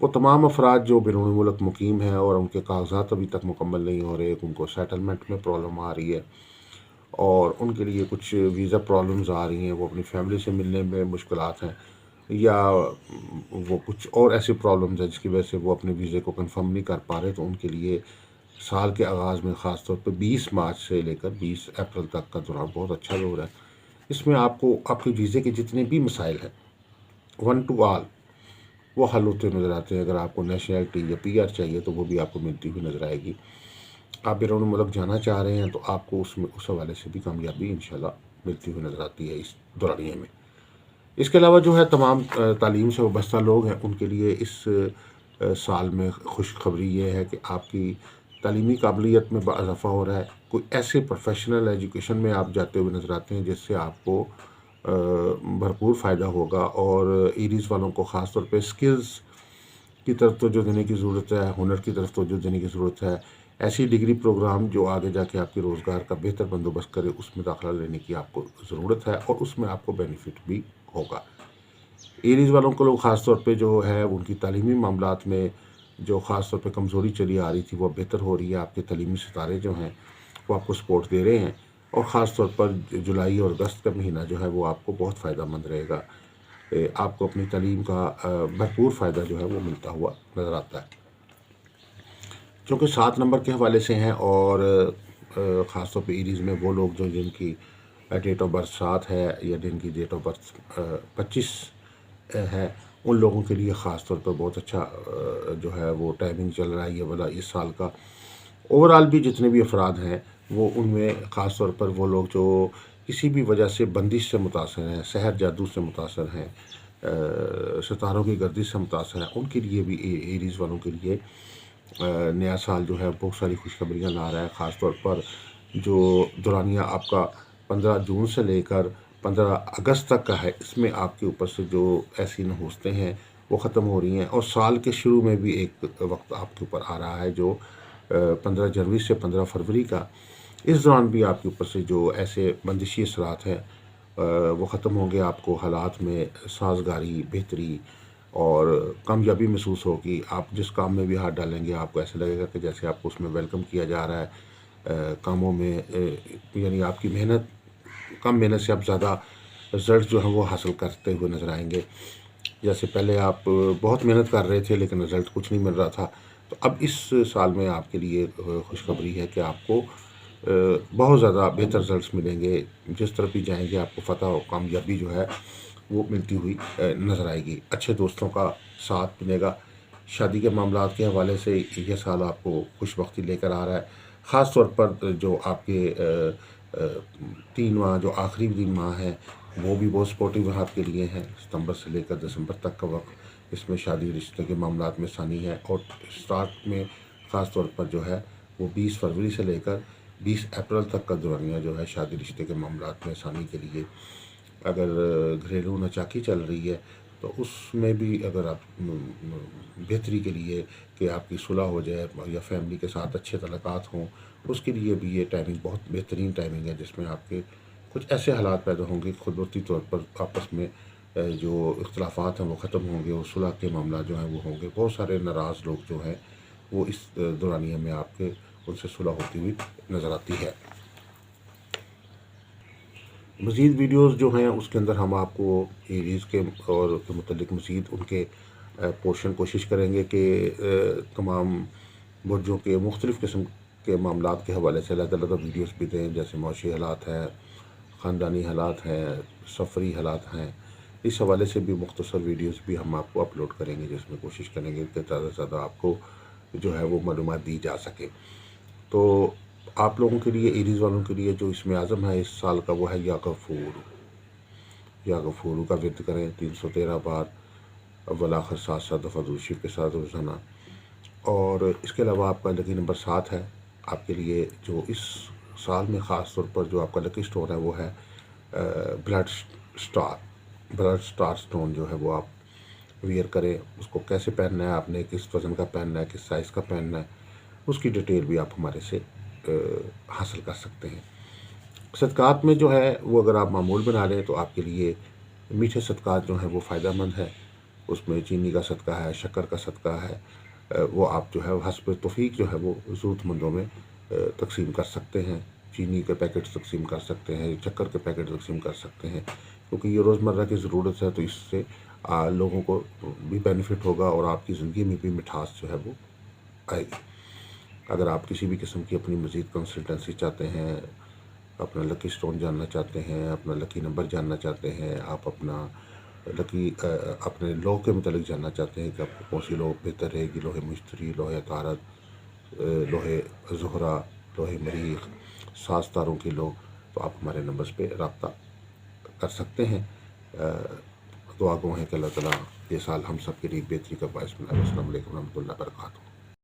وہ تمام افراد جو بیرون ملک مقیم ہیں اور ان کے کاغذات ابھی تک مکمل نہیں ہو رہے، ان کو سیٹلمنٹ میں پرابلم آ رہی ہے اور ان کے لیے کچھ ویزا پرابلمز آ رہی ہیں، وہ اپنی فیملی سے ملنے میں مشکلات ہیں، یا وہ کچھ اور ایسی پرابلمز ہیں جس کی وجہ سے وہ اپنے ویزے کو کنفرم نہیں کر پا رہے، تو ان کے لیے سال کے آغاز میں خاص طور پہ 20 مارچ سے لے کر 20 اپریل تک کا دوران بہت اچھا دور ہے۔ اس میں آپ کو آپ کے ویزے کے جتنے بھی مسائل ہیں، ون ٹو آل، وہ حل ہوتے نظر آتے ہیں۔ اگر آپ کو نیشنلٹی یا پی آر چاہیے تو وہ بھی آپ کو ملتی ہوئی نظر آئے گی۔ آپ بیرون ملک جانا چاہ رہے ہیں تو آپ کو اس حوالے سے بھی کامیابی انشاءاللہ ملتی ہوئی نظر آتی ہے اس دورانیے میں۔ اس کے علاوہ جو ہے تمام تعلیم سے وابستہ لوگ ہیں، ان کے لیے اس سال میں خوشخبری یہ ہے کہ آپ کی تعلیمی قابلیت میں اضافہ ہو رہا ہے۔ کوئی ایسے پروفیشنل ایجوکیشن میں آپ جاتے ہوئے نظر آتے ہیں جس سے آپ کو بھرپور فائدہ ہوگا، اور ایریز والوں کو خاص طور پہ سکلز کی طرف توجہ دینے کی ضرورت ہے، ہنر کی طرف توجہ دینے کی ضرورت ہے۔ ایسی ڈگری پروگرام جو آگے جا کے آپ کے روزگار کا بہتر بندوبست کرے، اس میں داخلہ لینے کی آپ کو ضرورت ہے، اور اس میں آپ کو بینیفٹ بھی ہوگا۔ ایریز والوں کو لوگ خاص طور پہ جو ہے ان کی تعلیمی معاملات میں جو خاص طور پہ کمزوری چلی آ رہی تھی وہ بہتر ہو رہی ہے۔ آپ کے تعلیمی ستارے جو ہیں وہ آپ کو سپورٹ دے رہے ہیں، اور خاص طور پر جولائی اور اگست کا مہینہ جو ہے وہ آپ کو بہت فائدہ مند رہے گا۔ آپ کو اپنی تعلیم کا بھرپور فائدہ جو ہے وہ ملتا ہوا نظر آتا ہے۔ چونکہ 7 نمبر کے حوالے سے ہیں، اور خاص طور پہ ایریز میں وہ لوگ جو جن کی ڈیٹ آف برتھ 7 ہے، یا جن کی ڈیٹ آف برتھ 25 ہے، ان لوگوں کے لیے خاص طور پر بہت اچھا جو ہے وہ ٹائمنگ چل رہا ہے یہ والا اس سال کا۔ اوورال بھی جتنے بھی افراد ہیں وہ ان میں خاص طور پر وہ لوگ جو کسی بھی وجہ سے بندش سے متاثر ہیں، سحر جادو سے متاثر ہیں، ستاروں کی گردش سے متاثر ہیں، ان کے لیے بھی ایریز والوں کے لیے نیا سال جو ہے بہت ساری خوشخبریاں لا رہا ہے۔ خاص طور پر جو دورانیہ آپ کا 15 جون سے لے کر 15 اگست تک کا ہے، اس میں آپ کے اوپر سے جو ایسی نحوستیں ہیں وہ ختم ہو رہی ہیں، اور سال کے شروع میں بھی ایک وقت آپ کے اوپر آ رہا ہے جو 15 جنوری سے 15 فروری کا۔ اس دوران بھی آپ کے اوپر سے جو ایسے بندشی اثرات ہیں وہ ختم ہوں گے۔ آپ کو حالات میں سازگاری، بہتری اور کامیابی محسوس ہوگی۔ آپ جس کام میں بھی ہاتھ ڈالیں گے آپ کو ایسا لگے گا کہ جیسے آپ کو اس میں ویلکم کیا جا رہا ہے۔ کاموں میں یعنی آپ کی کم محنت سے آپ زیادہ رزلٹ جو ہیں وہ حاصل کرتے ہوئے نظر آئیں گے۔ جیسے پہلے آپ بہت محنت کر رہے تھے لیکن رزلٹ کچھ نہیں مل رہا تھا، تو اب اس سال میں آپ کے لیے خوشخبری ہے کہ آپ کو بہت زیادہ بہتر رزلٹس ملیں گے۔ جس طرف بھی جائیں گے آپ کو فتح و کامیابی جو ہے وہ ملتی ہوئی نظر آئے گی۔ اچھے دوستوں کا ساتھ ملے گا۔ شادی کے معاملات کے حوالے سے یہ سال آپ کو خوش بختی لے کر آ رہا ہے۔ خاص طور پر جو آپ کے 3 ماہ جو آخری 3 ماہ ہیں وہ بھی بہت سپورٹیو آپ کے لیے ہیں۔ ستمبر سے لے کر دسمبر تک کا وقت اس میں شادی رشتے کے معاملات میں ثانی ہے، اور سٹارٹ میں خاص طور پر جو ہے وہ 20 فروری سے لے کر 20 اپریل تک کا دورانیہ جو ہے شادی رشتے کے معاملات میں ثانی کے لیے۔ اگر گھریلو ناچاکی چل رہی ہے تو اس میں بھی اگر آپ بہتری کے لیے کہ آپ کی صلح ہو جائے یا فیملی کے ساتھ اچھے تعلقات ہوں، اس کے لیے بھی یہ ٹائمنگ بہت بہترین ٹائمنگ ہے، جس میں آپ کے کچھ ایسے حالات پیدا ہوں گے قدرتی طور پر آپس میں جو اختلافات ہیں وہ ختم ہوں گے، اور صلح کے معاملات جو ہیں وہ ہوں گے۔ بہت سارے ناراض لوگ جو ہیں وہ اس دورانیے میں آپ کے ان سے صلح ہوتی ہوئی نظر آتی ہے۔ مزید ویڈیوز جو ہیں اس کے اندر ہم آپ کو ایریز کے اور کے متعلق مزید ان کے پورشن کوشش کریں گے کہ تمام برجوں کے مختلف قسم کے معاملات کے حوالے سے علیحدہ علیحدہ ویڈیوز بھی دیں، جیسے معاشی حالات ہیں، خاندانی حالات ہیں، سفری حالات ہیں۔ اس حوالے سے بھی مختصر ویڈیوز بھی ہم آپ کو اپلوڈ کریں گے، جس میں کوشش کریں گے کہ زیادہ سے زیادہ آپ کو جو ہے وہ معلومات دی جا سکے۔ تو آپ لوگوں کے لیے، ایریز والوں کے لیے جو اسم اعظم ہے اس سال کا وہ ہے یا غفور۔ یا غفور کا ورد کریں 313 بار، اول آخر 7 دفعہ درود شریف کے ساتھ روزانہ۔ اور اس کے علاوہ آپ کا لکی نمبر 7 ہے۔ آپ کے لیے جو اس سال میں خاص طور پر جو آپ کا لکی سٹون ہے وہ ہے blood star. Blood star stone جو ہے وہ آپ ویئر کریں۔ اس کو کیسے پہننا ہے، آپ نے کس وزن کا پہننا ہے، کس سائز کا پہننا ہے، اس کی ڈیٹیل بھی آپ ہمارے سے حاصل کر سکتے ہیں۔ صدقات میں جو ہے وہ اگر آپ معمول بنا لیں تو آپ کے لیے میٹھے صدقات جو ہیں وہ فائدہ مند ہے۔ اس میں چینی کا صدقہ ہے، شکر کا صدقہ ہے، وہ آپ جو ہے حسب توفیق جو ہے وہ ضرورت مندوں میں تقسیم کر سکتے ہیں. چینی کے پیکٹ تقسیم کر سکتے ہیں، شکر کے پیکٹ تقسیم کر سکتے ہیں، کیونکہ یہ روزمرہ کی ضرورت ہے. تو اس سے لوگوں کو بھی بینیفٹ ہوگا اور آپ کی زندگی میں بھی مٹھاس جو ہے وہ آئے گی. اگر آپ کسی بھی قسم کی اپنی مزید کنسلٹنسی چاہتے ہیں، اپنا لکی سٹون جاننا چاہتے ہیں، اپنا لکی نمبر جاننا چاہتے ہیں، آپ اپنا لکی اپنے لو کے متعلق جاننا چاہتے ہیں کہ آپ کو کون سی لو بہتر رہے گی، لوہے مشتری، لوہے عطارد، لوہے زہرہ، لوہے مریخ، ساز تاروں کی لو، تو آپ ہمارے نمبرز پہ رابطہ کر سکتے ہیں. دعا گو ہیں کہ اللہ تعالیٰ یہ سال ہم سب کے لیے بہتری کا باعث بنائے. السلام علیکم ورحمۃ اللہ وبرکاتہ.